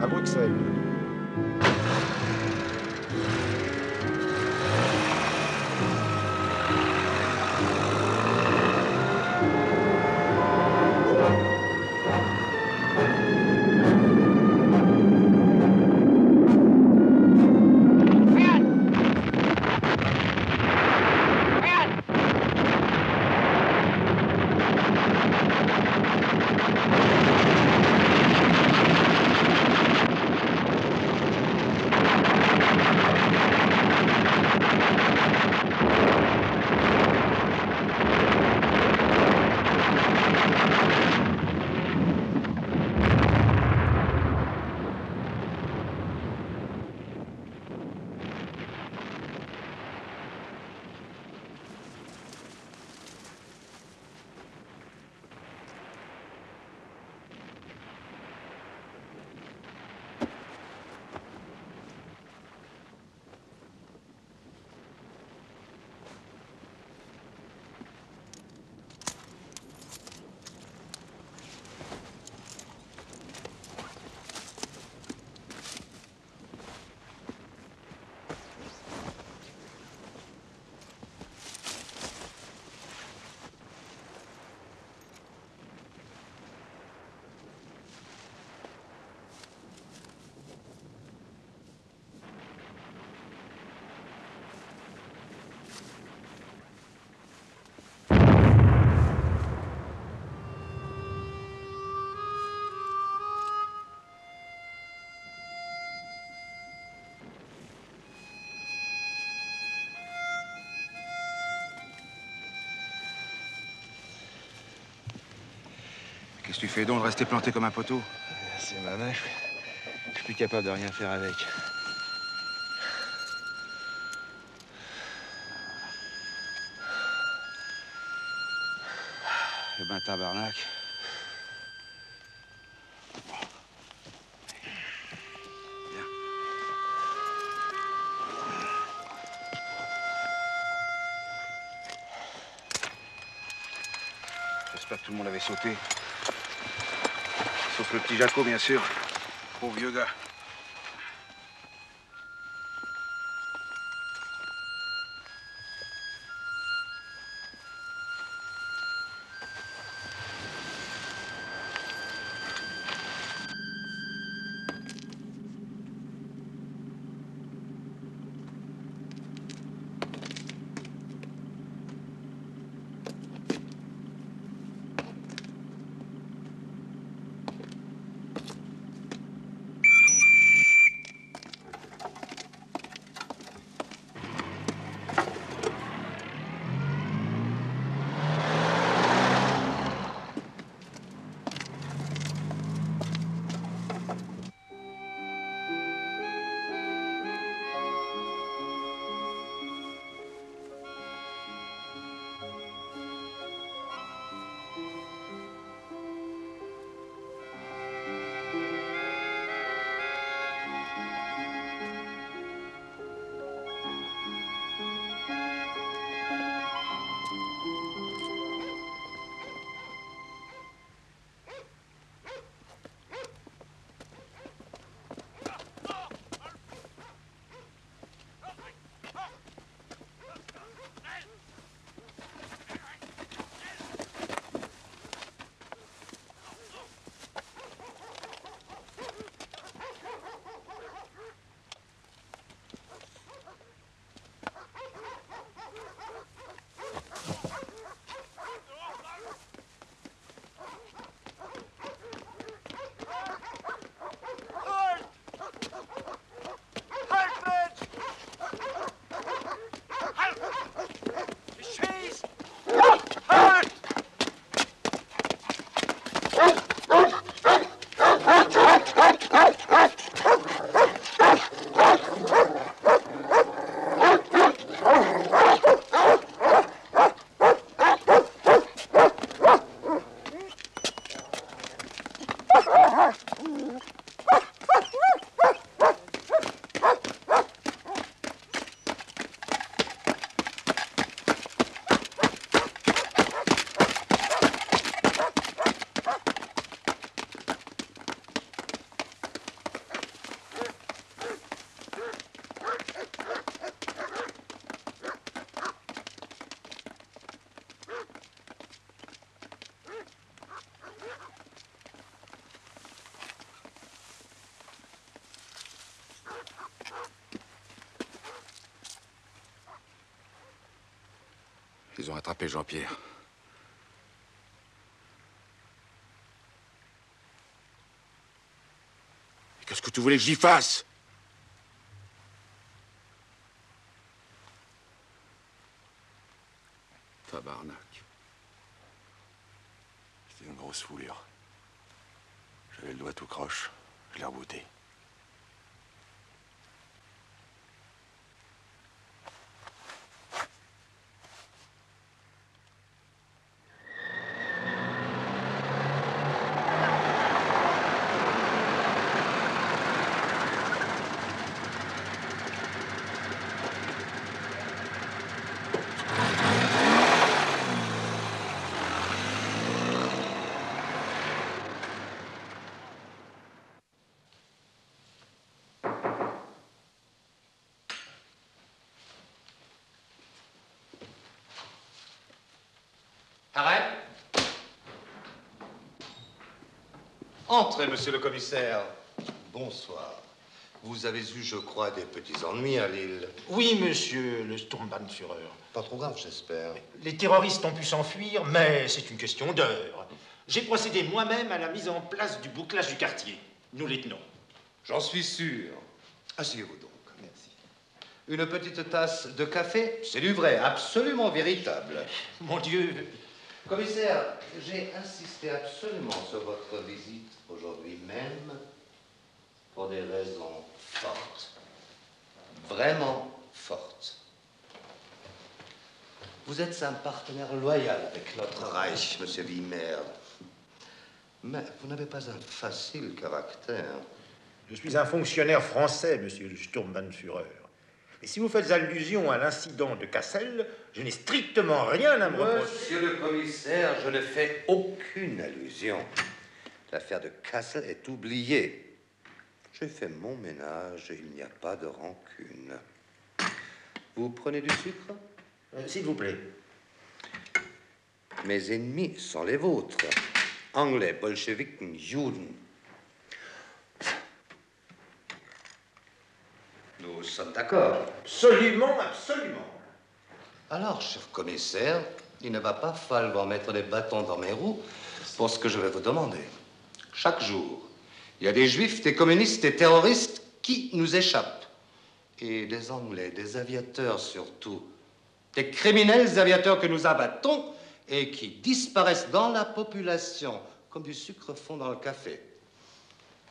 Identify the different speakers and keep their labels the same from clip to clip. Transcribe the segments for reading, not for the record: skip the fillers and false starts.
Speaker 1: à Bruxelles.
Speaker 2: Qu'est-ce que tu fais donc de rester planté comme un poteau?
Speaker 3: C'est ma main, je suis plus capable de rien faire avec.
Speaker 2: Eh ben, tabarnak. Viens. J'espère que tout le monde avait sauté. Sauf le petit Jaco, bien sûr. Pauvre vieux gars. Ils ont attrapé Jean-Pierre. Qu'est-ce que tu voulais que j'y fasse? Tabarnak.
Speaker 1: C'était une grosse foulure. J'avais le doigt tout croche. Je l'ai rebooté.
Speaker 4: Arrête. Entrez, monsieur le commissaire.
Speaker 5: Bonsoir. Vous avez eu, je crois, des petits ennuis à Lille.
Speaker 6: Oui, monsieur le Sturmbannführer.
Speaker 5: Pas trop grave, j'espère.
Speaker 6: Les terroristes ont pu s'enfuir, mais c'est une question d'heure. J'ai procédé moi-même à la mise en place du bouclage du quartier. Nous les tenons.
Speaker 5: J'en suis sûr. Asseyez-vous donc. Merci. Une petite tasse de café? C'est du vrai, absolument véritable.
Speaker 6: Mon Dieu.
Speaker 5: Commissaire, j'ai insisté absolument sur votre visite aujourd'hui même pour des raisons fortes. Vraiment fortes. Vous êtes un partenaire loyal avec notre Reich, monsieur Wimmer. Mais vous n'avez pas un facile caractère.
Speaker 6: Je suis un fonctionnaire français, monsieur le Sturmbannführer. Et si vous faites allusion à l'incident de Cassel, je n'ai strictement rien à me reprocher.
Speaker 5: Monsieur le commissaire, je ne fais aucune allusion. L'affaire de Cassel est oubliée. J'ai fait mon ménage et il n'y a pas de rancune. Vous prenez du sucre?
Speaker 6: S'il vous plaît.
Speaker 5: Mes ennemis sont les vôtres. Anglais, bolcheviks, Juden. Nous sommes d'accord.
Speaker 6: Absolument, absolument.
Speaker 5: Alors, cher commissaire, il ne va pas falloir mettre des bâtons dans mes roues pour ce que je vais vous demander. Chaque jour, il y a des juifs, des communistes, des terroristes qui nous échappent. Et des Anglais, des aviateurs surtout. Des criminels aviateurs que nous abattons et qui disparaissent dans la population comme du sucre fond dans le café.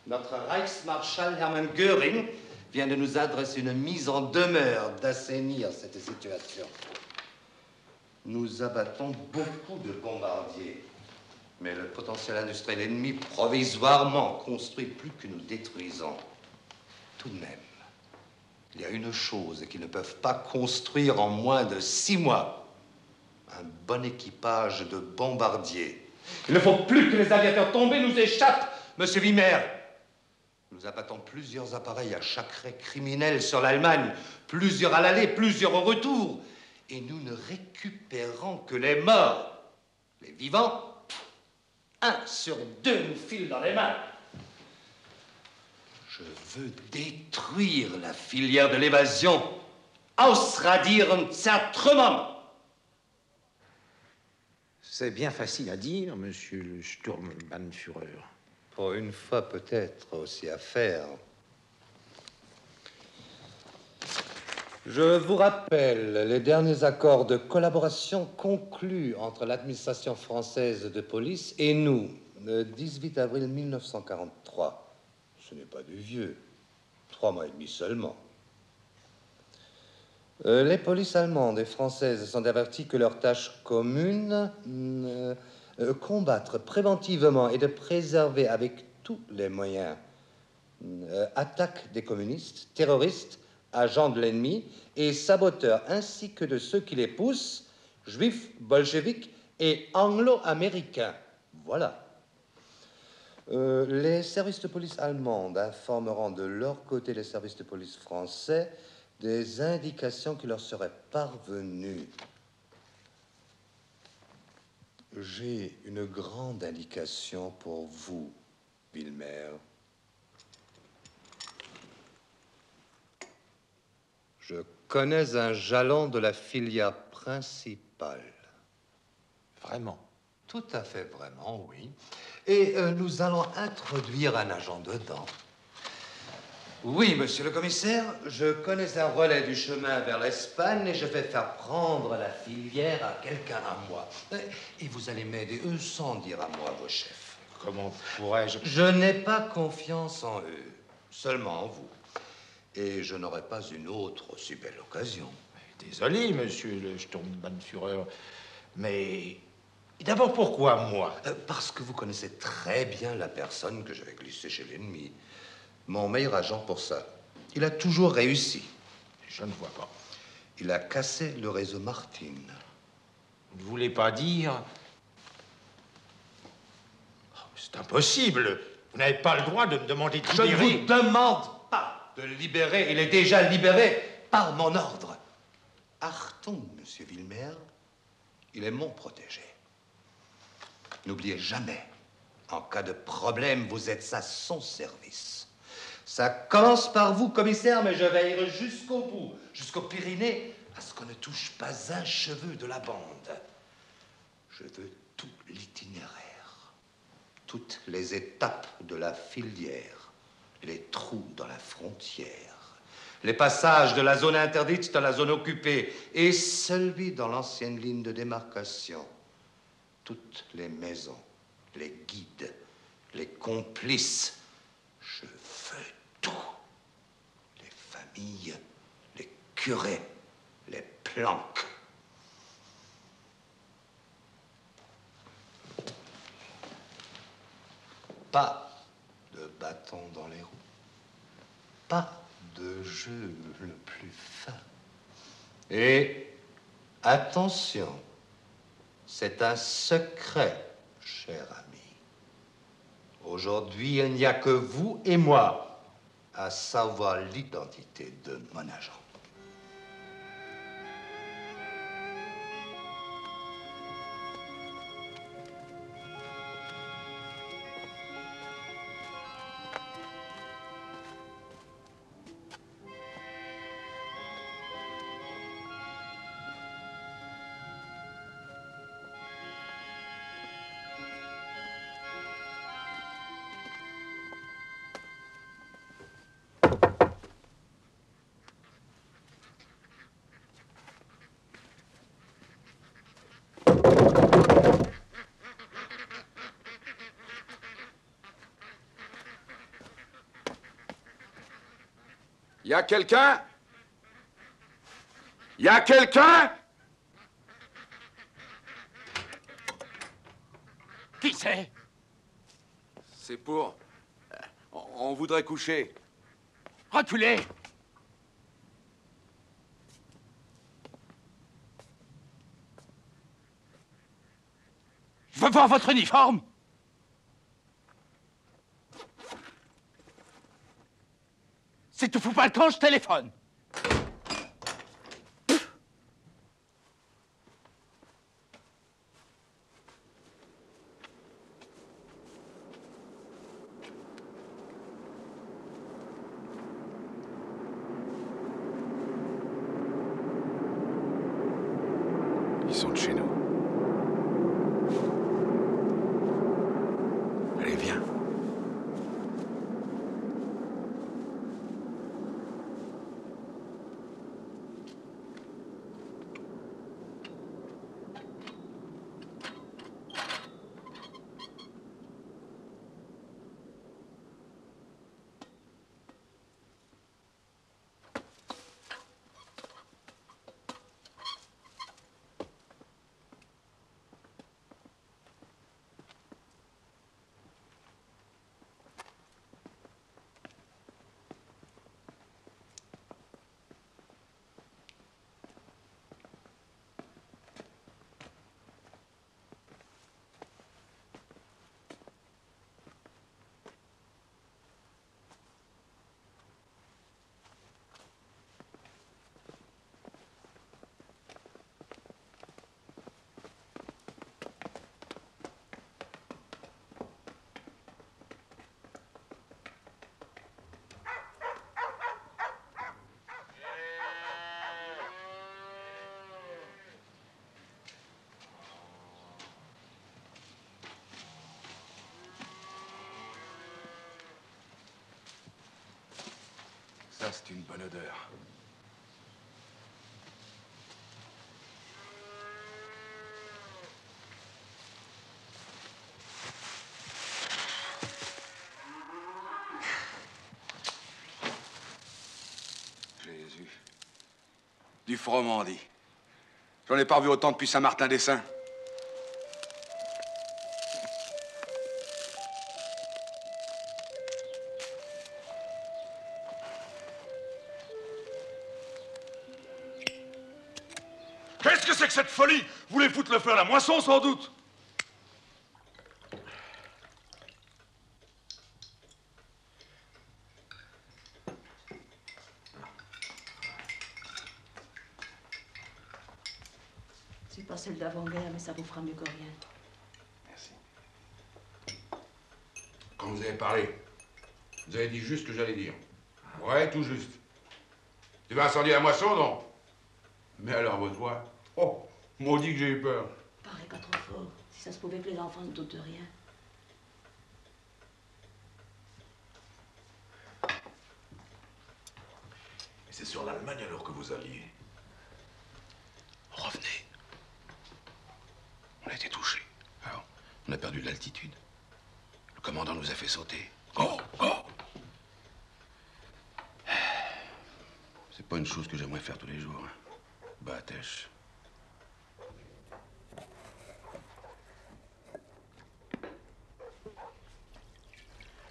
Speaker 5: Notre Reichsmarschall Hermann Göring vient de nous adresser une mise en demeure d'assainir cette situation. Nous abattons beaucoup de bombardiers, mais le potentiel industriel ennemi provisoirement construit plus que nous détruisons. Tout de même, il y a une chose qu'ils ne peuvent pas construire en moins de 6 mois. Un bon équipage de bombardiers. Il ne faut plus que les aviateurs tombés nous échappent, monsieur Wimmer. Nous abattons plusieurs appareils à chaque raid criminel sur l'Allemagne, plusieurs à l'aller, plusieurs au retour. Et nous ne récupérons que les morts. Les vivants, 1 sur 2 nous filent dans les mains. Je veux détruire la filière de l'évasion. Ausradieren, zertrümmern.
Speaker 6: C'est bien facile à dire, monsieur le Sturmbannführer.
Speaker 5: Pour une fois, peut-être aussi à faire. Je vous rappelle les derniers accords de collaboration conclus entre l'administration française de police et nous, le 18 avril 1943. Ce n'est pas du vieux, 3 mois et demi seulement. Les polices allemandes et françaises sont averties que leur tâche commune, combattre préventivement et de préserver avec tous les moyens attaques des communistes, terroristes, agents de l'ennemi et saboteurs, ainsi que de ceux qui les poussent, juifs, bolcheviks et anglo-américains. Voilà. Les services de police allemandes informeront de leur côté les services de police français des indications qui leur seraient parvenues. J'ai une grande indication pour vous, Wimmer. Je connais un jalon de la filière principale.
Speaker 6: Vraiment?
Speaker 5: Tout à fait vraiment, oui. Et nous allons introduire un agent dedans. Oui, monsieur le commissaire, je connais un relais du chemin vers l'Espagne et je vais faire prendre la filière à quelqu'un à moi. Et vous allez m'aider, eux, sans dire à moi, vos chefs.
Speaker 6: Comment pourrais-je...
Speaker 5: Je n'ai pas confiance en eux, seulement en vous. Et je n'aurai pas une autre aussi belle occasion.
Speaker 6: Désolé, monsieur le Sturmbannführer, mais... D'abord, pourquoi moi?
Speaker 5: Parce que vous connaissez très bien la personne que je vais glisser chez l'ennemi. Mon meilleur agent pour ça. Il a toujours réussi.
Speaker 6: Je ne vois pas.
Speaker 5: Il a cassé le réseau Martine.
Speaker 6: Vous ne voulez pas dire... Oh, c'est impossible. Vous n'avez pas le droit de me demander de
Speaker 5: Je ne
Speaker 6: libérer.
Speaker 5: vous demande pas de le libérer. Il est déjà libéré par mon ordre. Achtung, monsieur Wilmer. Il est mon protégé. N'oubliez jamais, en cas de problème, vous êtes à son service. Ça commence par vous, commissaire, mais je veillerai jusqu'au bout, jusqu'aux Pyrénées, à ce qu'on ne touche pas un cheveu de la bande. Je veux tout l'itinéraire, toutes les étapes de la filière, les trous dans la frontière, les passages de la zone interdite dans la zone occupée et celui dans l'ancienne ligne de démarcation. Toutes les maisons, les guides, les complices. Je veux tout. Les familles, les curés, les planques. Pas de bâton dans les roues. Pas de jeu le plus fin. Et attention. C'est un secret, cher ami. Aujourd'hui, il n'y a que vous et moi à savoir l'identité de mon agent.
Speaker 1: Y a quelqu'un? Y a quelqu'un?
Speaker 7: Qui c'est?
Speaker 1: C'est pour... On voudrait coucher.
Speaker 7: Reculez! Je veux voir votre uniforme! Si tu fous pas le camp, je téléphone!
Speaker 1: Ils sont de chez nous. Allez, viens.
Speaker 2: Ça, c'est une bonne odeur. Jésus. Du froment, dit. J'en ai pas vu autant depuis Saint-Martin-des-Saints.
Speaker 1: Qu'est-ce que c'est que cette folie? Vous voulez foutre le feu à la moisson, sans doute?
Speaker 8: C'est pas celle d'avant-guerre, mais ça vous fera mieux que rien.
Speaker 2: Merci. Quand vous avez parlé, vous avez dit juste ce que j'allais dire. Ouais, tout juste. Tu vas incendier la moisson, non? Mais alors, votre voix? Oh, maudit que j'ai eu peur.
Speaker 8: Parlez pas trop fort. Si ça se pouvait que les enfants ne doutent de rien.
Speaker 1: Et c'est sur l'Allemagne alors que vous alliez?
Speaker 2: Revenez. On a été touchés. Alors, on a perdu de l'altitude. Le commandant nous a fait sauter. Go, go! C'est pas une chose que j'aimerais faire tous les jours. Hein. Batèche.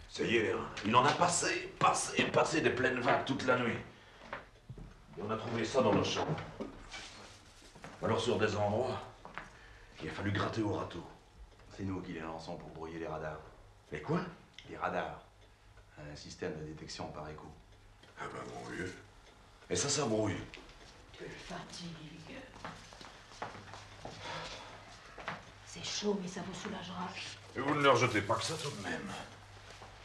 Speaker 1: Ça y est, hein. Il en a passé des pleines vagues toute la nuit. Et on a trouvé ça dans nos champs. Alors sur des endroits, il a fallu gratter au râteau.
Speaker 9: C'est nous qui les lançons pour brouiller les radars.
Speaker 1: Mais quoi?
Speaker 9: Les radars. Un système de détection par écho.
Speaker 1: Ah ben mon vieux. Et ça brouille.
Speaker 8: Quelle fatigue. C'est chaud, mais ça vous soulagera.
Speaker 1: Et vous ne leur jetez pas que ça tout de même.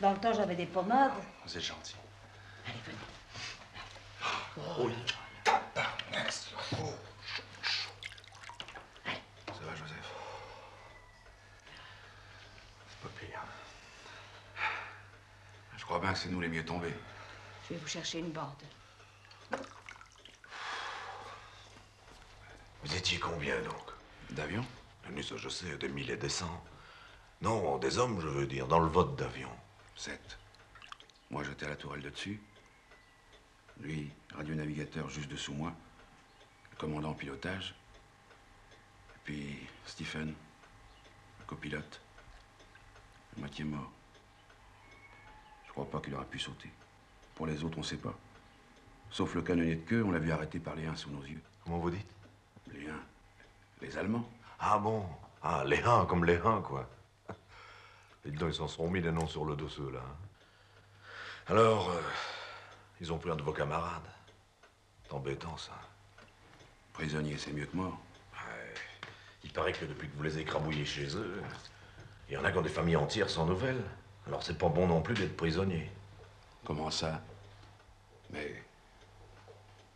Speaker 8: Dans le temps, j'avais des pommades.
Speaker 9: Vous êtes gentil.
Speaker 8: Allez, venez.
Speaker 1: Oui.
Speaker 2: Ça va, Joseph?
Speaker 9: C'est pas pire.
Speaker 2: Je crois bien que c'est nous les mieux tombés.
Speaker 8: Je vais vous chercher une bande.
Speaker 1: Vous étiez combien donc?
Speaker 2: D'avion?
Speaker 1: Mais ça je sais, des mille et des cents. Non, des hommes, je veux dire, dans le vote d'avion.
Speaker 2: 7. Moi, j'étais à la tourelle de dessus. Lui, radionavigateur juste dessous moi. Le commandant en pilotage. Et puis Stephen, le copilote. À moitié mort. Je crois pas qu'il aurait pu sauter. Pour les autres, on sait pas. Sauf le canonnier de queue, on l'a vu arrêté par les Huns sous nos yeux.
Speaker 1: Comment vous dites?
Speaker 2: Les Huns. Les Allemands.
Speaker 1: Ah bon? Ah, les Huns, comme les Huns, quoi. Et dedans, ils s'en sont mis des noms sur le dos, ceux-là. Hein. Alors, ils ont pris un de vos camarades. C'est embêtant, ça.
Speaker 2: Prisonnier, c'est mieux que mort.
Speaker 1: Ouais. Il paraît que depuis que vous les écrabouillez chez eux, il y en a qui ont des familles entières sans nouvelles. Alors, c'est pas bon non plus d'être prisonnier.
Speaker 2: Comment ça? Mais...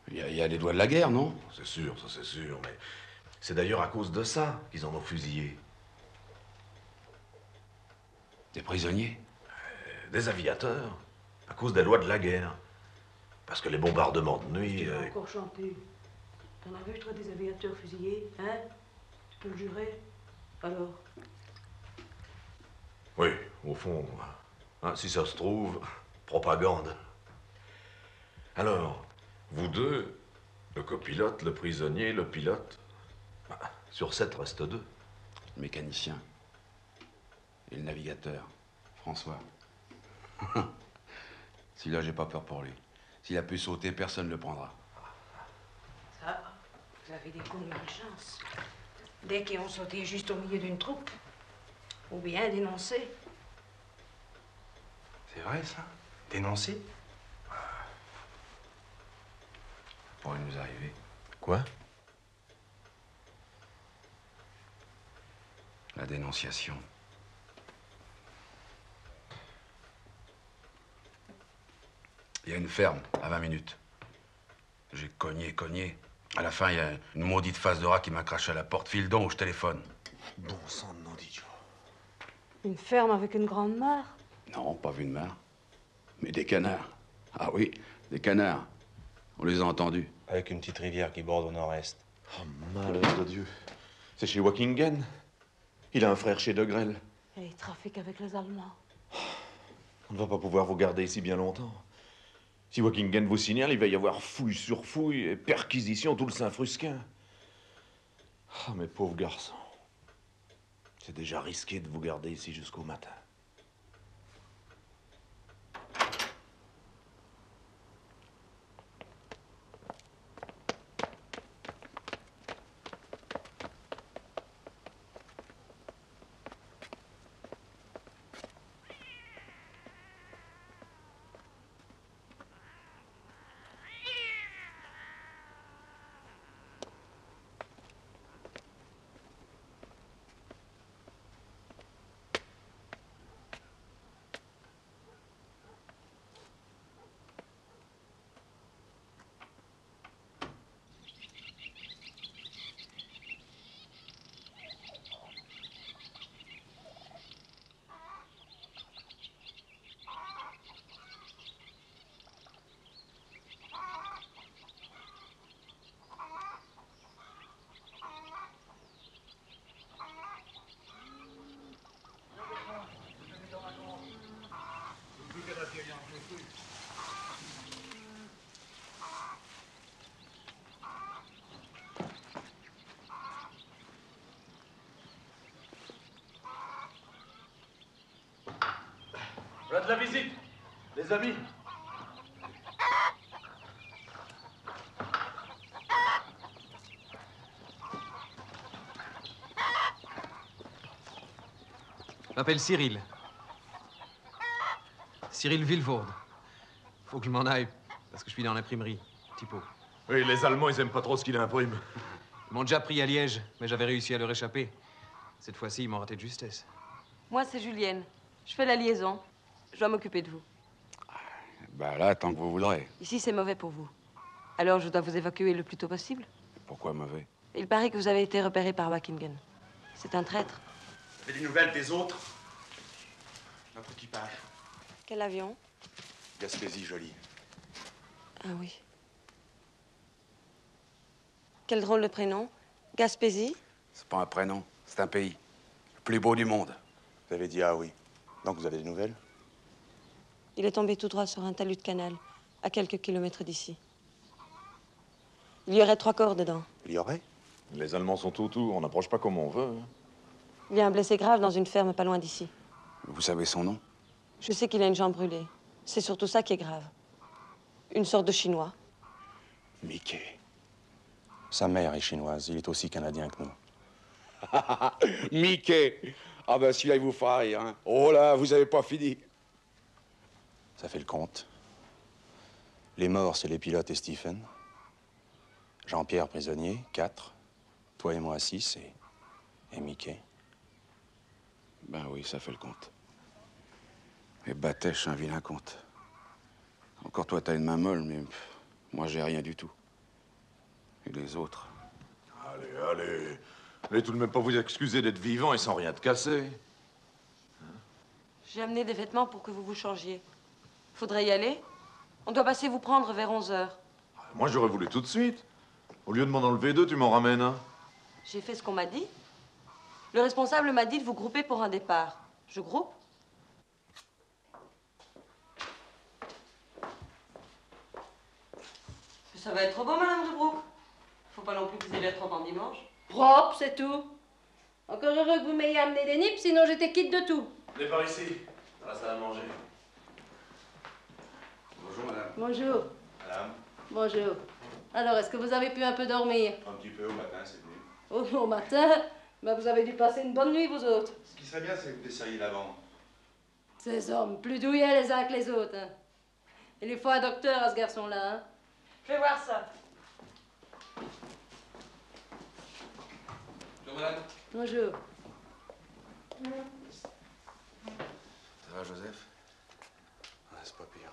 Speaker 2: Il y a les doigts de la guerre, non?
Speaker 1: C'est sûr, ça c'est sûr, mais c'est d'ailleurs à cause de ça qu'ils en ont fusillé.
Speaker 2: Des prisonniers?
Speaker 1: Des aviateurs, à cause des lois de la guerre. Parce que les bombardements de nuit...
Speaker 8: Tu vas encore chanter. T'en as vu, toi, des aviateurs fusillés, hein? Tu peux le jurer? Alors?
Speaker 1: Oui, au fond, hein, si ça se trouve, propagande. Alors, vous deux, le copilote, le prisonnier, le pilote, bah, sur 7 reste 2.
Speaker 2: Le mécanicien. Et le navigateur. François. Celui-là, j'ai pas peur pour lui. S'il a pu sauter, personne ne le prendra.
Speaker 8: Ça, vous avez des coups de malchance. Dès qu'ils ont sauté juste au milieu d'une troupe. Ou bien dénoncé.
Speaker 9: C'est vrai, ça? Dénoncé?
Speaker 2: Ça pourrait nous arriver.
Speaker 1: Quoi?
Speaker 2: La dénonciation. Il y a une ferme, à 20 minutes. J'ai cogné. À la fin, il y a une maudite face de rat qui m'a craché à la porte. File donc, je téléphone.
Speaker 1: Bon sang de nom d'idiot.
Speaker 8: Une ferme avec une grande mare?
Speaker 2: Non, pas vu de mare. Mais des canards. Ah oui, Des canards. On les a entendus.
Speaker 9: Avec une petite rivière qui borde au nord-est.
Speaker 1: Oh, malheur de Dieu. C'est chez Wackingen. Il a un frère chez De Grelle.
Speaker 8: Et il trafique avec les Allemands.
Speaker 1: On ne va pas pouvoir vous garder ici bien longtemps. Si Wackingen vous signale, il va y avoir fouille sur fouille et perquisition tout le Saint-Frusquin. Ah, mes pauvres garçons. C'est déjà risqué de vous garder ici jusqu'au matin.
Speaker 10: Voilà de la visite, les amis.
Speaker 11: Je m'appelle Cyril. Cyril Villevorde. Faut que je m'en aille, parce que je suis dans l'imprimerie. Typo.
Speaker 1: Oui, les Allemands, ils aiment pas trop ce qu'il imprime.
Speaker 11: Ils m'ont déjà pris à Liège, mais j'avais réussi à leur échapper. Cette fois-ci, ils m'ont raté de justesse.
Speaker 12: Moi, c'est Julienne. Je fais la liaison. Je dois m'occuper de vous.
Speaker 2: Bah là, tant que vous voudrez.
Speaker 12: Ici, c'est mauvais pour vous. Alors, je dois vous évacuer le plus tôt possible.
Speaker 2: Pourquoi mauvais?
Speaker 12: Il paraît que vous avez été repéré par Wackingen. C'est un traître.
Speaker 9: Vous avez des nouvelles des autres? Notre équipage.
Speaker 12: Quel avion?
Speaker 9: Gaspésie, joli.
Speaker 12: Ah oui. Quel drôle de prénom. Gaspésie?
Speaker 2: C'est pas un prénom, c'est un pays. Le plus beau du monde.
Speaker 9: Vous avez dit ah oui. Donc vous avez des nouvelles?
Speaker 12: Il est tombé tout droit sur un talus de canal, à quelques kilomètres d'ici. Il y aurait 3 corps dedans.
Speaker 9: Il y aurait?
Speaker 1: Les Allemands sont autour, on n'approche pas comme on veut. Hein.
Speaker 12: Il y a un blessé grave dans une ferme pas loin d'ici.
Speaker 2: Vous savez son nom?
Speaker 12: Je sais qu'il a une jambe brûlée. C'est surtout ça qui est grave. Une sorte de Chinois.
Speaker 9: Mickey. Sa mère est chinoise, il est aussi canadien que nous.
Speaker 2: Mickey! Ah ben celui-là, il vous fera rire, hein. Oh là, vous avez pas fini.
Speaker 9: Ça fait le compte. Les morts, c'est les pilotes et Stephen. Jean-Pierre prisonnier, 4. Toi et moi, 6. Et Mickey.
Speaker 2: Ben oui, ça fait le compte. Et Batèche, un vilain compte. Encore toi, t'as une main molle, mais moi, j'ai rien du tout. Et les autres?
Speaker 1: Allez, allez. Allez tout de même pas vous excuser d'être vivant et sans rien de cassé.
Speaker 12: J'ai amené des vêtements pour que vous vous changiez. Faudrait y aller? On doit passer vous prendre vers 11 h.
Speaker 1: Moi, j'aurais voulu tout de suite. Au lieu de m'en enlever 2, tu m'en ramènes un.
Speaker 12: J'ai fait ce qu'on m'a dit. Le responsable m'a dit de vous grouper pour un départ. Je groupe? Ça va être trop beau, Madame de Broek. Faut pas non plus qu'ils aient l'air trop en dimanche.
Speaker 8: Propre, c'est tout. Encore heureux que vous m'ayez amené des nippes, sinon j'étais quitte de tout.
Speaker 1: Venez par ici, dans la salle à manger.
Speaker 2: Bonjour, madame.
Speaker 8: Bonjour.
Speaker 9: Madame?
Speaker 8: Bonjour. Alors, est-ce que vous avez pu un peu dormir?
Speaker 9: Un petit peu au matin, c'est venu.
Speaker 8: Oh, au matin? Ben, vous avez dû passer une bonne nuit, vous autres.
Speaker 9: Ce qui serait bien, c'est que vous essayez l'avant.
Speaker 8: Ces hommes, plus douillets les uns que les autres. Hein. Il lui faut un docteur à ce garçon-là. Hein.
Speaker 12: Je vais voir ça.
Speaker 2: Bonjour, madame.
Speaker 8: Bonjour.
Speaker 2: Ça va, Joseph?
Speaker 9: Ah, c'est pas pire.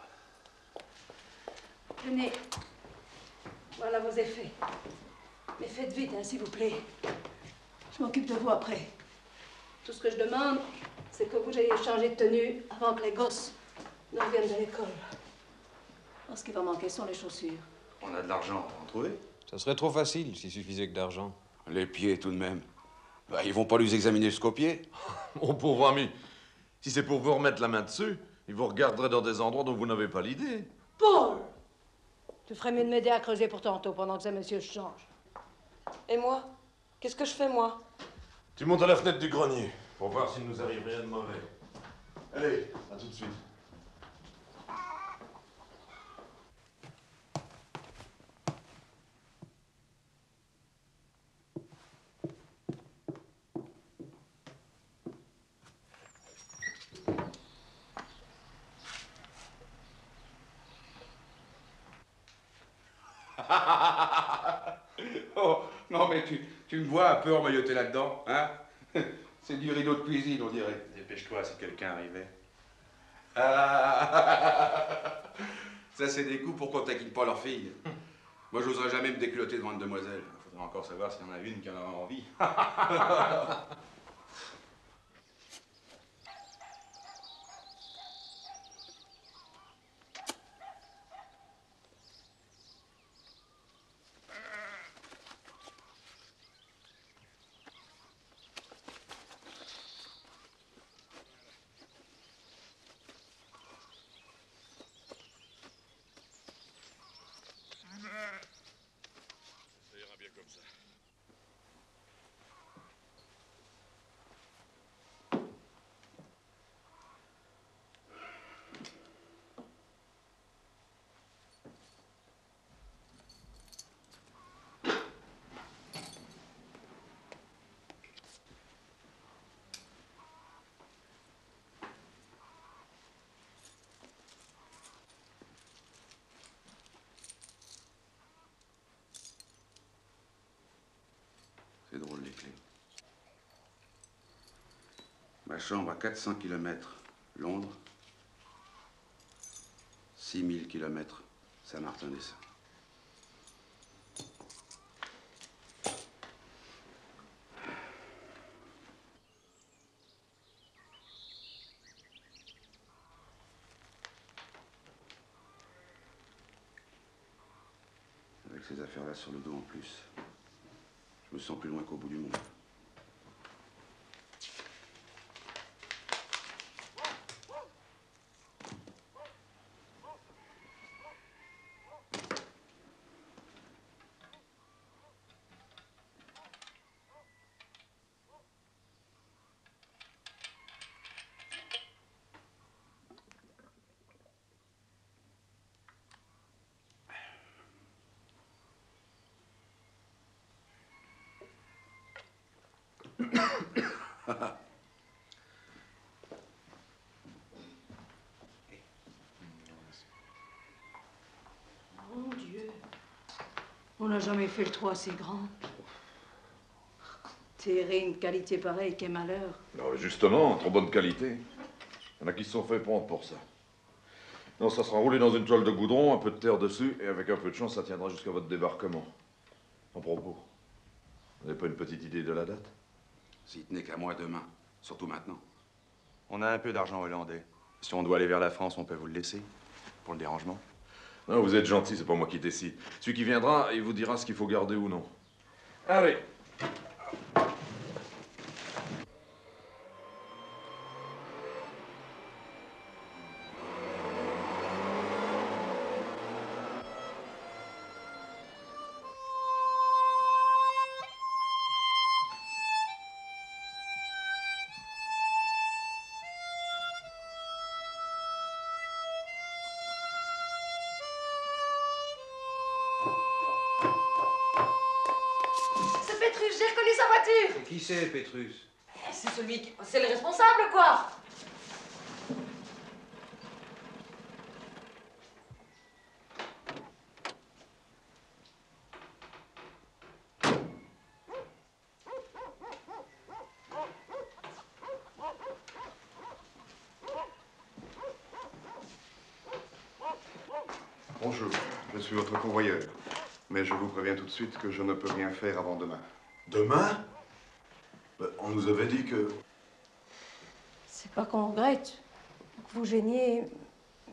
Speaker 8: Tenez. Voilà vos effets. Mais faites vite, hein, s'il vous plaît. Je m'occupe de vous après. Tout ce que je demande, c'est que vous ayez changé de tenue avant que les gosses ne reviennent de l'école. Alors, ce qui va manquer sont les chaussures.
Speaker 2: On a de l'argent, on va en trouver.
Speaker 11: Ça serait trop facile s'il suffisait que d'argent.
Speaker 2: Les pieds, tout de même. Bah, ils vont pas les examiner jusqu'aux pieds.
Speaker 1: Mon pauvre ami, si c'est pour vous remettre la main dessus, ils vous regarderaient dans des endroits dont vous n'avez pas l'idée.
Speaker 8: Paul! Tu ferais mieux de m'aider à creuser pour tantôt pendant que ce monsieur se change.
Speaker 12: Et moi? Qu'est-ce que je fais, moi?
Speaker 1: Tu montes à la fenêtre du grenier pour voir s'il nous arrive rien de mauvais. Allez, à tout de suite.
Speaker 2: Oh, non, mais tu me vois un peu emmailloté là-dedans, hein? C'est du rideau de cuisine, on dirait.
Speaker 9: Dépêche-toi si quelqu'un arrivait.
Speaker 2: Ah, ça, c'est des coups pour qu'on taquine pas leur fille. Moi, j'oserais jamais me déculotter devant une demoiselle.
Speaker 9: Faudrait encore savoir s'il y en a une qui en a envie.
Speaker 1: Ça ira bien comme ça.
Speaker 2: C'est drôle, les clés. Ma chambre à 400 km, Londres. 6000 km, Saint-Martin-des-Saints. Avec ces affaires-là sur le dos en plus, je me sens plus loin qu'au bout du monde.
Speaker 8: Mon Dieu. On n'a jamais fait le trou assez grand. Terrer une qualité pareille, quel malheur.
Speaker 1: Non, justement, trop bonne qualité. Il y en a qui se sont fait prendre pour ça. Non, ça sera roulé dans une toile de goudron, un peu de terre dessus, et avec un peu de chance, ça tiendra jusqu'à votre débarquement. En propos, vous n'avez pas une petite idée de la date?
Speaker 2: S'il tenait qu'à moi demain, surtout maintenant.
Speaker 9: On a un peu d'argent hollandais. Si on doit aller vers la France, on peut vous le laisser. Pour le dérangement.
Speaker 1: Non, vous êtes gentil, c'est pas moi qui décide. Celui qui viendra, il vous dira ce qu'il faut garder ou non. Allez.
Speaker 8: C'est Pétrus, j'ai reconnu sa voiture.
Speaker 11: Et qui c'est, Pétrus?
Speaker 8: C'est celui qui... C'est le responsable, quoi.
Speaker 13: Bonjour, je suis votre convoyeur. Mais je vous préviens tout de suite que je ne peux rien faire avant demain.
Speaker 1: Demain? Ben, on nous avait dit que...
Speaker 8: C'est pas qu'on regrette que vous gêniez,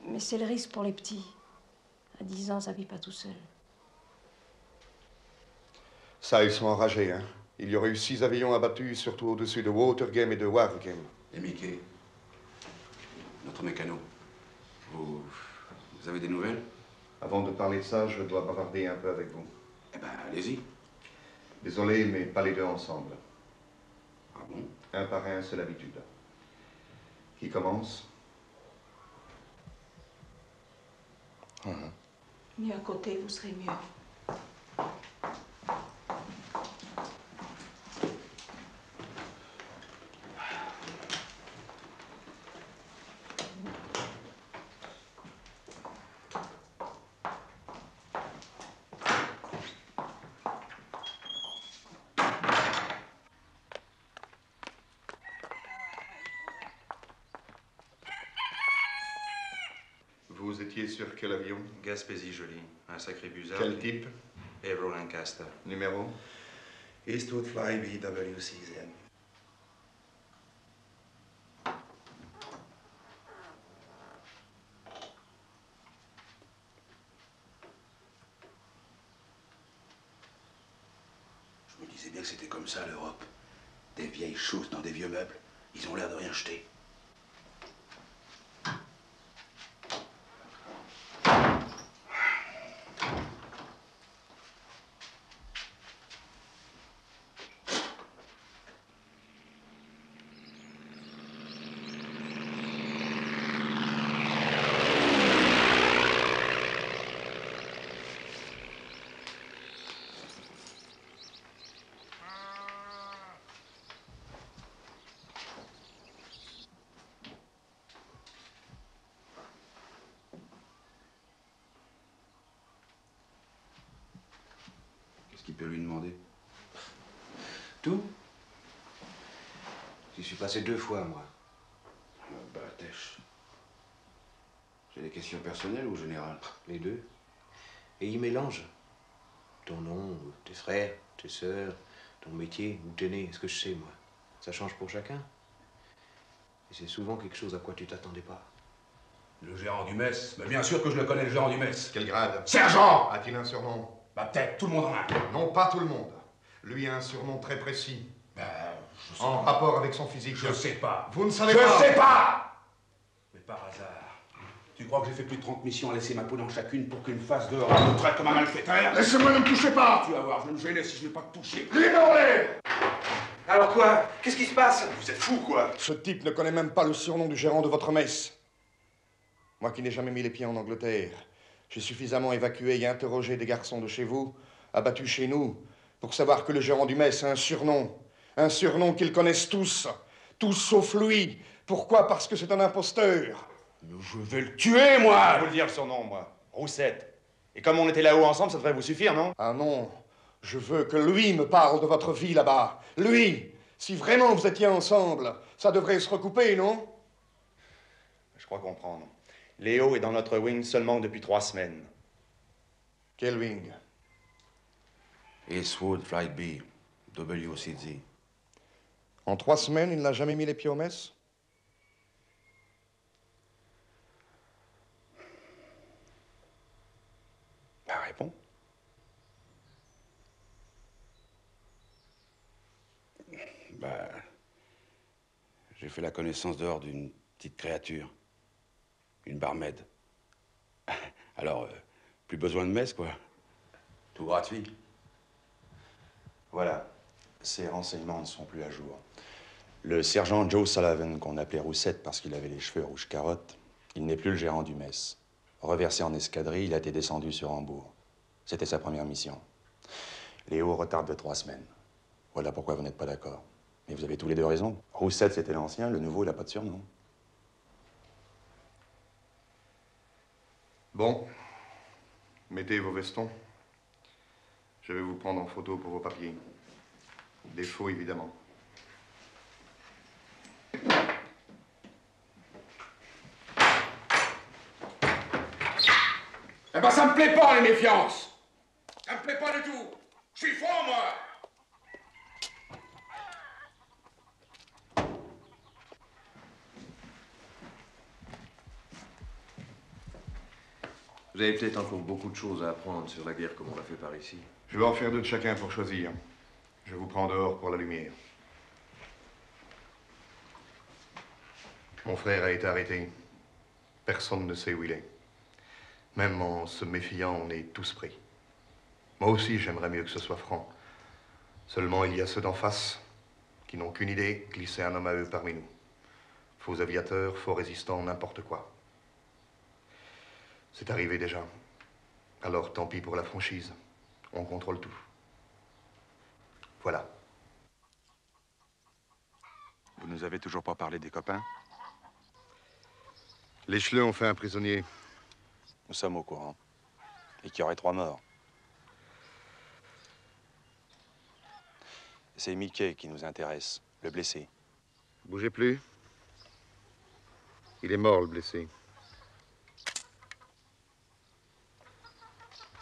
Speaker 8: mais c'est le risque pour les petits. À 10 ans, ça vit pas tout seul.
Speaker 13: Ça, ils sont enragés, hein. Il y aurait eu 6 avions abattus, surtout au-dessus de Watergame et de Waregem.
Speaker 2: Et Mickey, notre mécano, vous avez des nouvelles?
Speaker 13: Avant de parler de ça, je dois bavarder un peu avec vous.
Speaker 2: Eh ben, allez-y.
Speaker 13: Désolé, mais pas les deux ensemble.
Speaker 2: Ah bon?
Speaker 13: Un par un, c'est l'habitude. Qui commence?
Speaker 8: Mieux à côté, vous serez mieux.
Speaker 13: Vous étiez sur quel avion?
Speaker 9: Gaspésie Jolie, un sacré busard.
Speaker 13: Quel type?
Speaker 9: Avro Lancaster.
Speaker 13: Numéro?
Speaker 9: Eastwood Fly BWCZ.
Speaker 2: Je me disais bien que c'était comme ça, l'Europe. Des vieilles choses dans des vieux meubles. Ils ont l'air de rien jeter. Qu'est-ce qu'il peut lui demander?
Speaker 3: Tout? J'y suis passé 2 fois, moi.
Speaker 2: Bah, Tèche. J'ai des questions personnelles ou générales?
Speaker 3: Les deux. Et ils mélangent. Ton nom, tes frères, tes sœurs, ton métier, où t'es né, ce que je sais, moi. Ça change pour chacun. Et c'est souvent quelque chose à quoi tu t'attendais pas.
Speaker 2: Le gérant du mess? Mais bien sûr que je le connais, le gérant du mess.
Speaker 13: Quel grade?
Speaker 2: Sergent!
Speaker 13: A-t-il un surnom?
Speaker 2: Bah, peut-être, tout le monde en a.
Speaker 13: Non, pas tout le monde. Lui a un surnom très précis.
Speaker 2: Ben, je sais
Speaker 13: En
Speaker 2: pas.
Speaker 13: rapport avec son physique.
Speaker 2: Je sais pas.
Speaker 13: Vous ne savez
Speaker 2: Je
Speaker 13: pas?
Speaker 2: sais pas! Mais par hasard, tu crois que j'ai fait plus de 30 missions à laisser ma peau dans chacune pour qu'une face dehors me traite comme un malfaiteur?
Speaker 13: Laissez-moi, ne me touchez pas!
Speaker 2: Tu vas voir, je vais me gêner si je vais pas te toucher.
Speaker 13: Libérez!
Speaker 3: Alors quoi? Qu'est-ce qui se passe?
Speaker 2: Vous êtes fou, quoi?
Speaker 13: Ce type ne connaît même pas le surnom du gérant de votre messe. Moi qui n'ai jamais mis les pieds en Angleterre, j'ai suffisamment évacué et interrogé des garçons de chez vous, abattus chez nous, pour savoir que le gérant du mess a un surnom. Un surnom qu'ils connaissent tous. Tous sauf lui. Pourquoi? Parce que c'est un imposteur.
Speaker 2: Je vais le tuer, moi!
Speaker 14: Je vais vous le dire son nom, moi. Roussette. Et comme on était là-haut ensemble, ça devrait vous suffire, non?
Speaker 13: Ah non. Je veux que lui me parle de votre vie là-bas. Lui! Si vraiment vous étiez ensemble, ça devrait se recouper, non?
Speaker 14: Je crois comprendre. Léo est dans notre wing seulement depuis 3 semaines.
Speaker 13: Quel wing?
Speaker 2: Eastwood Flight B, WCZ.
Speaker 13: En 3 semaines, il n'a jamais mis les pieds au mess?
Speaker 14: Bah, réponds.
Speaker 2: Bah, j'ai fait la connaissance dehors d'une petite créature. Une barmaid. Alors, plus besoin de messe, quoi. Tout gratuit.
Speaker 9: Voilà. Ces renseignements ne sont plus à jour. Le sergent Joe Sullivan, qu'on appelait Roussette parce qu'il avait les cheveux rouge carotte, il n'est plus le gérant du mess. Reversé en escadrille, il a été descendu sur Hambourg. C'était sa première mission. Léo retarde de 3 semaines. Voilà pourquoi vous n'êtes pas d'accord. Mais vous avez tous les deux raison. Roussette, c'était l'ancien, le nouveau, il n'a pas de surnom.
Speaker 13: Bon. Mettez vos vestons. Je vais vous prendre en photo pour vos papiers. Des faux, évidemment.
Speaker 2: Eh ben, ça me plaît pas, les méfiances. Ça me plaît pas du tout. Je suis fort, moi.
Speaker 5: Vous
Speaker 15: Vous avez peut-être encore beaucoup de choses à apprendre sur la guerre comme on l'a fait par ici.
Speaker 13: Je vais en faire deux de chacun pour choisir. Je vous prends dehors pour la lumière. Mon frère a été arrêté. Personne ne sait où il est. Même en se méfiant, on est tous pris. Moi aussi, j'aimerais mieux que ce soit franc. Seulement, il y a ceux d'en face qui n'ont qu'une idée, glisser un homme à eux parmi nous. Faux aviateurs, faux résistants, n'importe quoi. C'est arrivé déjà. Alors, tant pis pour la franchise. On contrôle tout. Voilà.
Speaker 2: Vous nous avez toujours pas parlé des copains?
Speaker 13: Les Chleux ont fait un prisonnier.
Speaker 9: Nous sommes au courant. Et qu'il y aurait 3 morts. C'est Mickey qui nous intéresse, le blessé.
Speaker 13: Bougez plus. Il est mort, le blessé.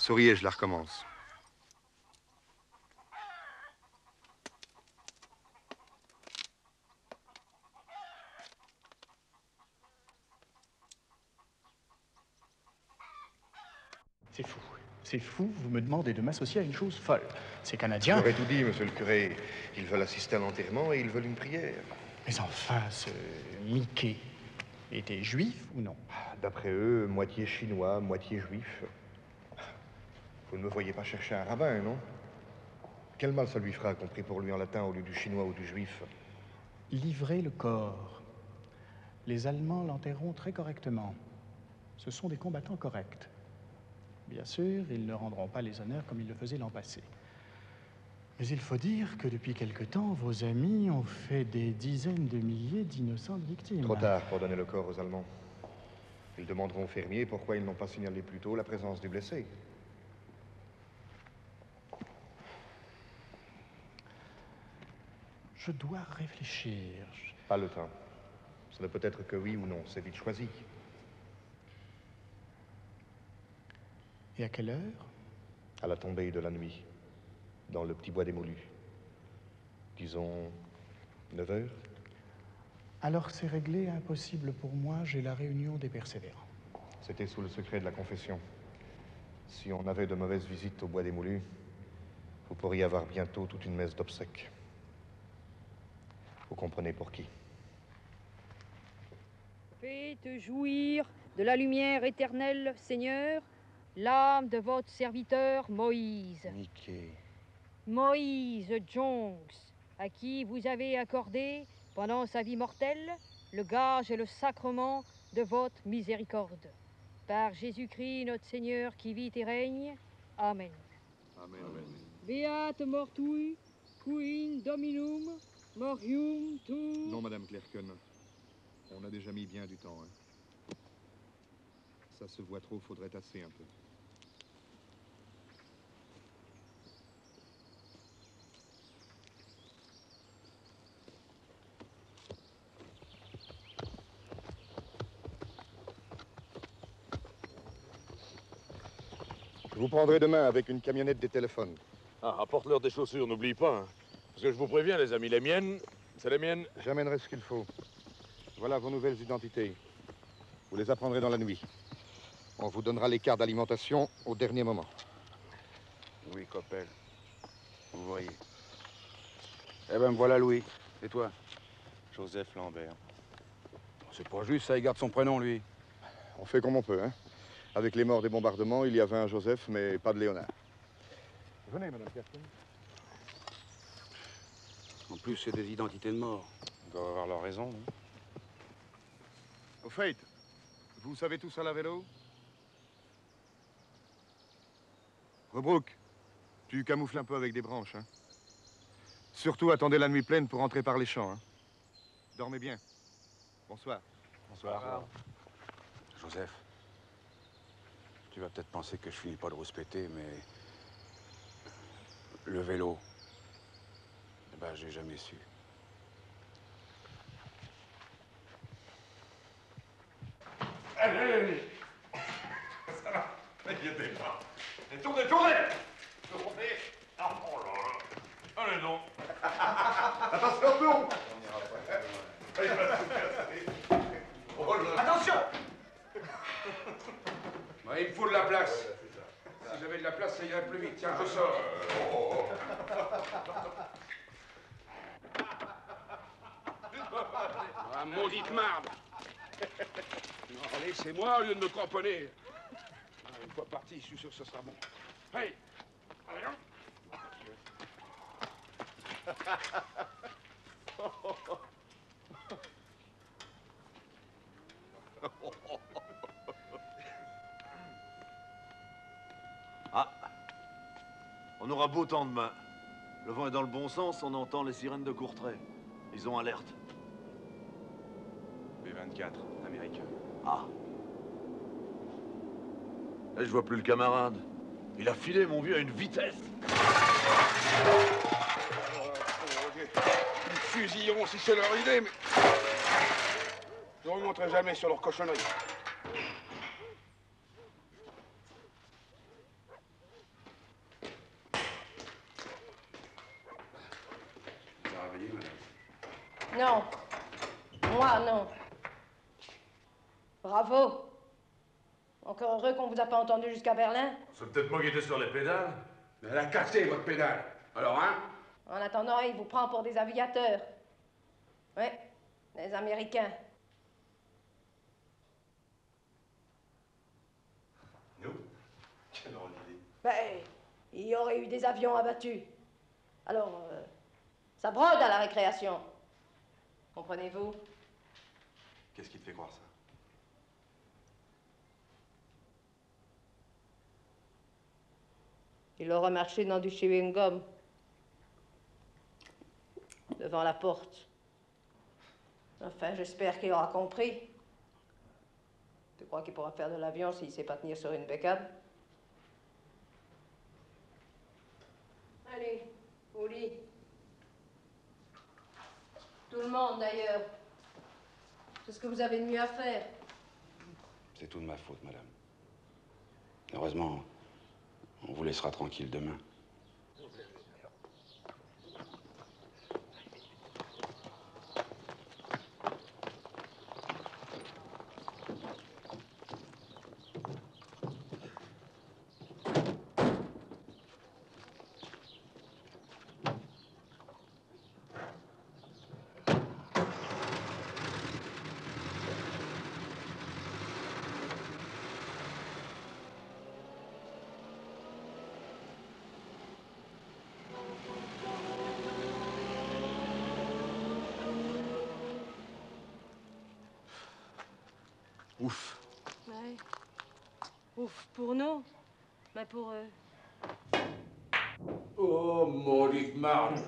Speaker 13: Souriez, je la recommence.
Speaker 7: C'est fou. C'est fou, vous me demandez de m'associer à une chose folle. Ces Canadiens...
Speaker 13: J'aurais tout dit, monsieur le curé. Ils veulent assister à l'enterrement et ils veulent une prière.
Speaker 7: Mais enfin, ce Mickey était juif ou non?
Speaker 13: D'après eux, moitié chinois, moitié juif. Vous ne me voyez pas chercher un rabbin, non? Quel mal ça lui fera, compris pour lui en latin au lieu du chinois ou du juif?
Speaker 7: Livrer le corps. Les Allemands l'enterreront très correctement. Ce sont des combattants corrects. Bien sûr, ils ne rendront pas les honneurs comme ils le faisaient l'an passé. Mais il faut dire que depuis quelque temps, vos amis ont fait des dizaines de milliers d'innocentes victimes.
Speaker 13: Trop tard pour donner le corps aux Allemands. Ils demanderont aux fermiers pourquoi ils n'ont pas signalé plus tôt la présence du blessé.
Speaker 7: Je dois réfléchir.
Speaker 13: Pas le temps. Ce ne peut être que oui ou non, c'est vite choisi.
Speaker 7: Et à quelle heure?
Speaker 13: À la tombée de la nuit, dans le petit bois des Moulus. Disons 9 heures.
Speaker 7: Alors c'est réglé, impossible pour moi, j'ai la réunion des persévérants.
Speaker 13: C'était sous le secret de la confession. Si on avait de mauvaises visites au bois des Moulus, vous pourriez avoir bientôt toute une messe d'obsèques. Vous comprenez pour qui?
Speaker 16: Faites jouir de la lumière éternelle, Seigneur, l'âme de votre serviteur Moïse.
Speaker 9: Mickey.
Speaker 16: Moïse Jones, à qui vous avez accordé, pendant sa vie mortelle, le gage et le sacrement de votre miséricorde. Par Jésus-Christ, notre Seigneur, qui vit et règne. Amen.
Speaker 13: Amen.
Speaker 16: Beate mortui, quin dominum, morium tu...
Speaker 13: Non, Madame Clerken. On a déjà mis bien du temps, hein. Ça se voit trop, faudrait tasser un peu. Je vous prendrai demain avec une camionnette des téléphones.
Speaker 1: Ah, apporte-leur des chaussures, n'oublie pas. Hein. Parce que je vous préviens, les amis, les miennes, c'est les miennes.
Speaker 13: J'amènerai ce qu'il faut. Voilà vos nouvelles identités. Vous les apprendrez dans la nuit. On vous donnera les cartes d'alimentation au dernier moment.
Speaker 2: Oui, Coppel. Vous voyez. Eh ben, me voilà Louis. Et toi?
Speaker 9: Joseph Lambert.
Speaker 2: C'est pas juste, ça, il garde son prénom, lui.
Speaker 13: On fait comme on peut, hein. Avec les morts des bombardements, il y avait un Joseph, mais pas de Léonard. Venez, Madame Clerken.
Speaker 2: En plus, c'est des identités de mort.
Speaker 9: Ils doivent avoir leur raison, non?
Speaker 13: Au fait, vous savez tous à la vélo? Rebrook, tu camoufles un peu avec des branches, hein. Surtout, attendez la nuit pleine pour entrer par les champs, hein. Dormez bien. Bonsoir.
Speaker 9: Bonsoir. Joseph, tu vas peut-être penser que je finis pas de rouspéter, mais... le vélo, eh ben, j'ai jamais su.
Speaker 1: Allez, ça va, n'inquiétez pas. Et tournez, tournez. Tournez. Ah, oh là là. Allez donc.
Speaker 13: Attention, non.
Speaker 1: Il va tout casser. Oh là.
Speaker 10: Attention.
Speaker 2: Oui. Ah, il me faut de la place. Si j'avais de la place, ça irait plus vite. Tiens, je sors. Ah, maudite marde. Non, laissez-moi au lieu de me cramponner. Ah, une fois parti, je suis sûr que ce sera bon. Hey. Allez,
Speaker 1: Ah, on aura beau temps demain. Le vent est dans le bon sens, on entend les sirènes de Courtrai. Ils ont alerte.
Speaker 9: B-24, américain.
Speaker 1: Ah. Là, je vois plus le camarade. Il a filé, mon vieux, à une vitesse.
Speaker 2: Ils me fusilleront si c'est leur idée, mais... Je ne remonterai jamais sur leur cochonnerie.
Speaker 9: Vous avez réveillé, madame?
Speaker 8: Non. Moi, non. Bravo. Encore heureux qu'on vous a pas entendu jusqu'à Berlin.
Speaker 1: C'est peut-être moi qui étais sur les pédales.
Speaker 2: Mais elle a cassé votre pédale. Alors, hein?
Speaker 8: En attendant, il vous prend pour des aviateurs. Ouais, des Américains.
Speaker 9: Nous? Quelle drôle d'idée.
Speaker 8: Ben, il y aurait eu des avions abattus. Alors, ça brode à la récréation. Comprenez-vous?
Speaker 9: Qu'est-ce qui te fait croire ça?
Speaker 8: Il aura marché dans du chewing-gum. Devant la porte. Enfin, j'espère qu'il aura compris. Tu crois qu'il pourra faire de l'avion s'il ne sait pas tenir sur une bécane? Allez, au lit. Tout le monde, d'ailleurs. C'est ce que vous avez de mieux à faire.
Speaker 2: C'est tout de ma faute, madame. Heureusement, on vous laissera tranquille demain.
Speaker 1: Ouf.
Speaker 8: Ouais. Ouf, pour nous. Mais pour eux.
Speaker 2: Oh, maudite marge.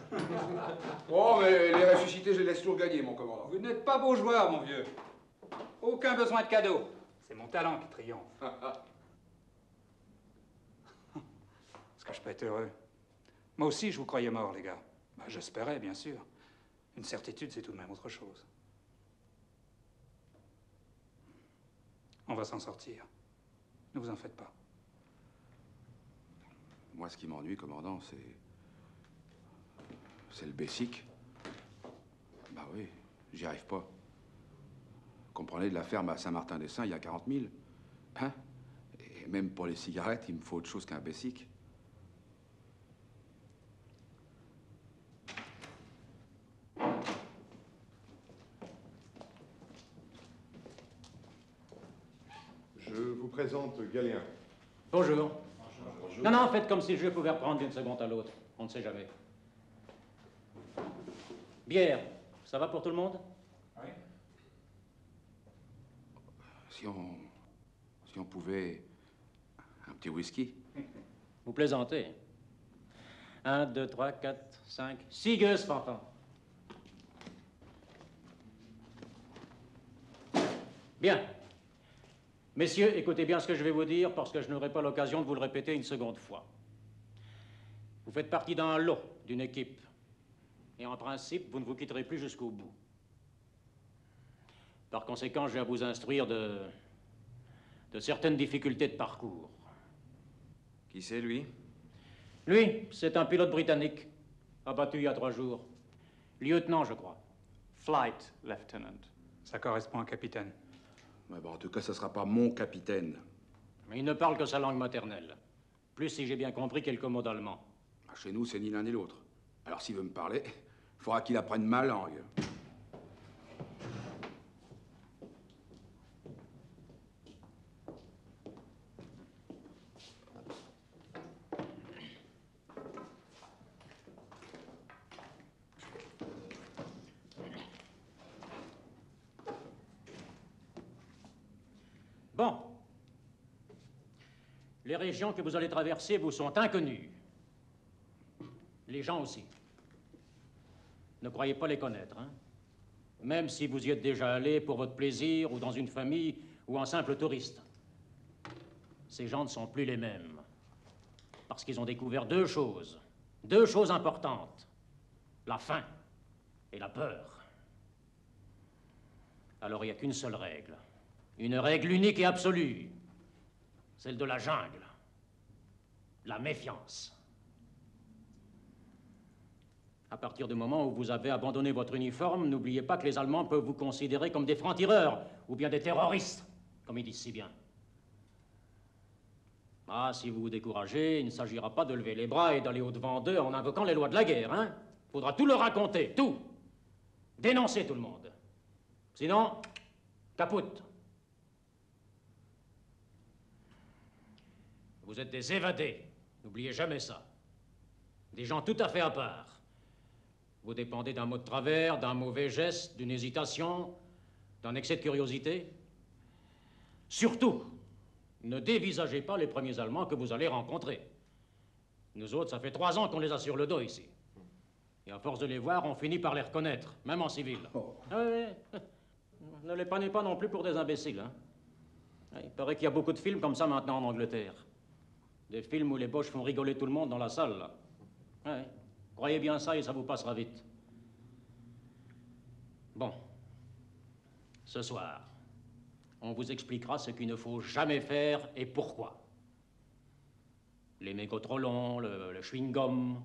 Speaker 2: Oh, mais les ressuscités, je les laisse toujours gagner, mon commandant.
Speaker 17: Vous n'êtes pas beau joueur, mon vieux. Aucun besoin de cadeau. C'est mon talent qui triomphe. Est-ce que je peux être heureux? Moi aussi, je vous croyais mort, les gars. Ben, j'espérais, bien sûr. Une certitude, c'est tout de même autre chose. On va s'en sortir. Ne vous en faites pas.
Speaker 2: Moi, ce qui m'ennuie, commandant, c'est le Bessic. Bah oui, j'y arrive pas. Comprenez, de la ferme à Saint-Martin-des-Saints, il y a 40 000. Hein? Et même pour les cigarettes, il me faut autre chose qu'un Bessic.
Speaker 13: Je vous présente Galéen.
Speaker 18: Bonjour. Non, non, faites comme si le jeu pouvait reprendre d'une seconde à l'autre. On ne sait jamais. Bière, ça va pour tout le monde?
Speaker 17: Oui.
Speaker 2: Si on pouvait... un petit whisky.
Speaker 18: Vous plaisantez. 1, 2, 3, 4, 5, 6 gueuses, Fanfan. Bien. Messieurs, écoutez bien ce que je vais vous dire parce que je n'aurai pas l'occasion de vous le répéter une seconde fois. Vous faites partie d'un lot, d'une équipe. Et en principe, vous ne vous quitterez plus jusqu'au bout. Par conséquent, je vais vous instruire de certaines difficultés de parcours.
Speaker 15: Qui c'est, lui?
Speaker 18: Lui, c'est un pilote britannique, abattu il y a 3 jours. Lieutenant, je crois.
Speaker 17: Flight Lieutenant. Ça correspond à capitaine.
Speaker 2: Ouais, bon, en tout cas, ça sera pas mon capitaine.
Speaker 18: Mais il ne parle que sa langue maternelle. Plus, si j'ai bien compris, quelques mots d'allemand.
Speaker 2: Chez nous, c'est ni l'un ni l'autre. Alors s'il veut me parler, il faudra qu'il apprenne ma langue.
Speaker 18: Bon. Les régions que vous allez traverser vous sont inconnues. Les gens aussi. Ne croyez pas les connaître, hein? Même si vous y êtes déjà allé pour votre plaisir, ou dans une famille, ou en simple touriste. Ces gens ne sont plus les mêmes. Parce qu'ils ont découvert deux choses importantes. La faim et la peur. Alors il n'y a qu'une seule règle. Une règle unique et absolue. Celle de la jungle. La méfiance. À partir du moment où vous avez abandonné votre uniforme, n'oubliez pas que les Allemands peuvent vous considérer comme des francs-tireurs, ou bien des terroristes, comme ils disent si bien. Ah, si vous vous découragez, il ne s'agira pas de lever les bras et d'aller au-devant d'eux en invoquant les lois de la guerre, hein? Faudra tout leur raconter, tout. Dénoncer tout le monde. Sinon, capote. Vous êtes des évadés, n'oubliez jamais ça. Des gens tout à fait à part. Vous dépendez d'un mot de travers, d'un mauvais geste, d'une hésitation, d'un excès de curiosité. Surtout, ne dévisagez pas les premiers Allemands que vous allez rencontrer. Nous autres, ça fait 3 ans qu'on les a sur le dos ici. Et à force de les voir, on finit par les reconnaître, même en civil. Ne les prenez pas non plus pour des imbéciles, hein. Il paraît qu'il y a beaucoup de films comme ça maintenant en Angleterre. Des films où les boches font rigoler tout le monde dans la salle, là. Ouais. Croyez bien ça et ça vous passera vite. Bon. Ce soir, on vous expliquera ce qu'il ne faut jamais faire et pourquoi. Les mégots trop longs, le chewing-gum,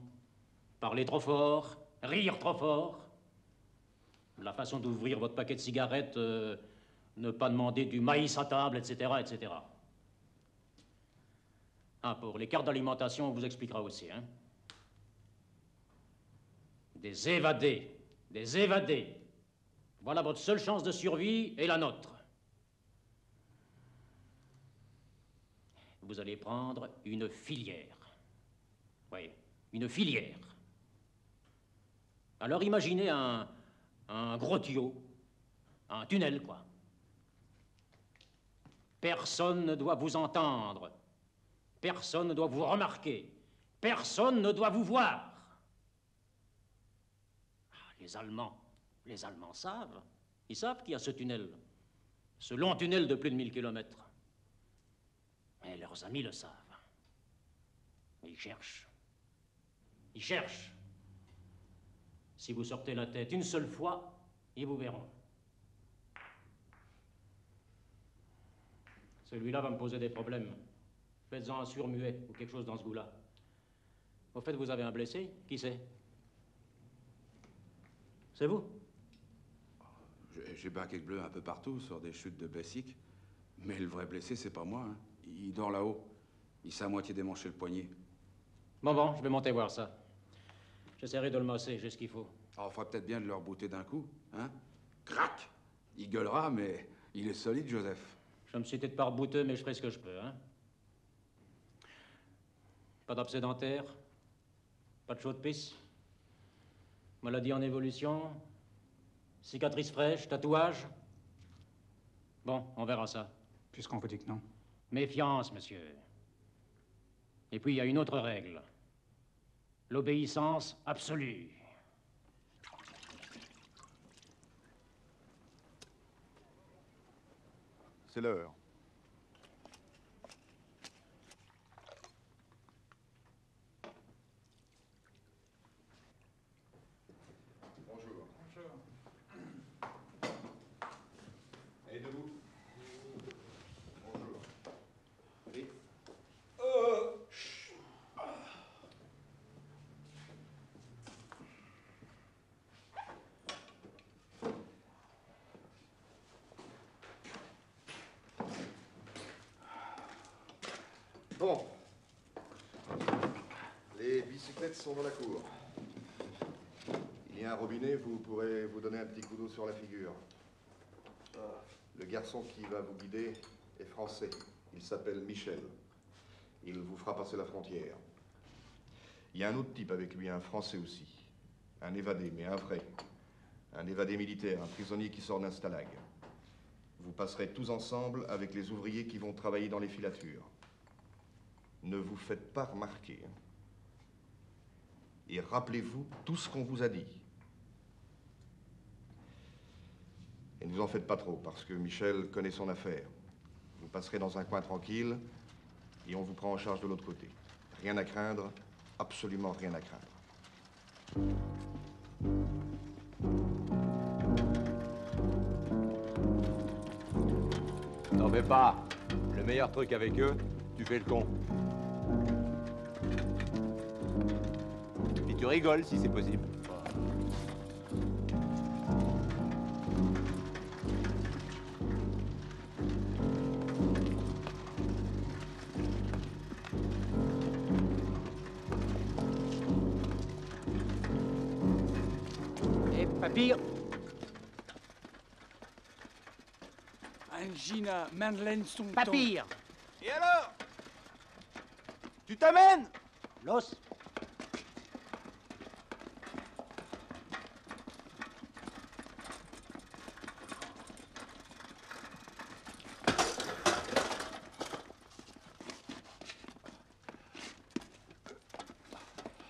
Speaker 18: parler trop fort, rire trop fort, la façon d'ouvrir votre paquet de cigarettes, ne pas demander du maïs à table, etc., etc. Ah, pour les cartes d'alimentation, on vous expliquera aussi, hein. Des évadés, des évadés. Voilà votre seule chance de survie et la nôtre. Vous allez prendre une filière. Oui, une filière. Alors imaginez un gros tuyau, un tunnel, quoi. Personne ne doit vous entendre. Personne ne doit vous remarquer. Personne ne doit vous voir. Les Allemands savent. Ils savent qu'il y a ce tunnel. Ce long tunnel de plus de 1000 kilomètres. Mais leurs amis le savent. Ils cherchent. Ils cherchent. Si vous sortez la tête une seule fois, ils vous verront. Celui-là va me poser des problèmes. Faites-en un sourd-muet ou quelque chose dans ce goût-là. Au fait, vous avez un blessé? Qui c'est? C'est vous?
Speaker 2: J'ai baquette bleue un peu partout sur des chutes de Bessic. Mais le vrai blessé, c'est pas moi, hein. Il dort là-haut. Il s'est à moitié démanché le poignet.
Speaker 18: Bon, je vais monter voir ça. J'essaierai de le masser, j'ai ce qu'il faut.
Speaker 2: Alors, faudrait peut-être bien de le rebooter d'un coup, hein? Crac! Il gueulera, mais il est solide, Joseph.
Speaker 18: Je me suis peut-être pas rebouteux, mais je ferai ce que je peux, hein? Pas d'abcès dentaire? Pas de chaud de pisse? Maladie en évolution? Cicatrice fraîche? Tatouage? Bon, on verra ça.
Speaker 17: Puisqu'on vous dit que non.
Speaker 18: Méfiance, monsieur. Et puis, il y a une autre règle. L'obéissance absolue.
Speaker 19: C'est l'heure.
Speaker 14: Bonjour. Bonjour. Et debout. Bonjour. Oui.
Speaker 13: Bon. Les bicyclettes sont dans la cour. Il y a un robinet, vous pourrez vous donner un petit coup d'eau sur la figure. Le garçon qui va vous guider est français. Il s'appelle Michel. Il vous fera passer la frontière. Il y a un autre type avec lui, un français aussi. Un évadé, mais un vrai. Un évadé militaire, un prisonnier qui sort d'un stalag. Vous passerez tous ensemble avec les ouvriers qui vont travailler dans les filatures. Ne vous faites pas remarquer. Et rappelez-vous tout ce qu'on vous a dit. Et ne vous en faites pas trop, parce que Michel connaît son affaire. Vous passerez dans un coin tranquille, et on vous prend en charge de l'autre côté. Rien à craindre, absolument rien à craindre.
Speaker 19: T'en fais pas. Le meilleur truc avec eux, tu fais le con. Et tu rigoles si c'est possible.
Speaker 18: Et Papillon. Angina, Madeleine, son Papillon.
Speaker 19: Et alors? Tu t'amènes?
Speaker 18: Los.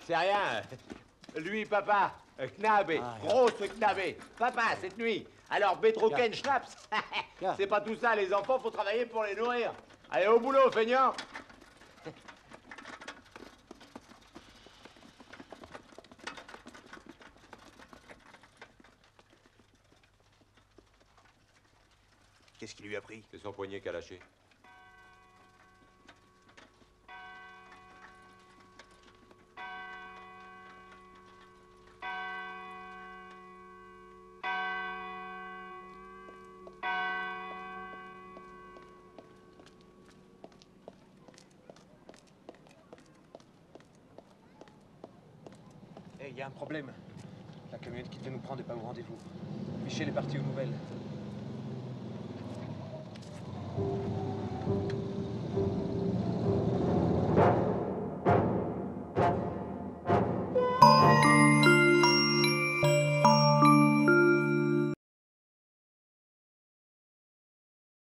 Speaker 19: C'est rien. Lui, papa, Knabé, grosse Knabé. Papa, cette nuit. Alors, Betroken, Schnaps. C'est pas tout ça, les enfants, faut travailler pour les nourrir. Allez, au boulot, feignant.
Speaker 3: Qu'est-ce qui lui a pris?
Speaker 19: C'est son poignet qu'a lâché.
Speaker 3: Il y a un problème. La camionnette qui devait nous prendre n'est pas au rendez-vous. Michel est parti aux nouvelles.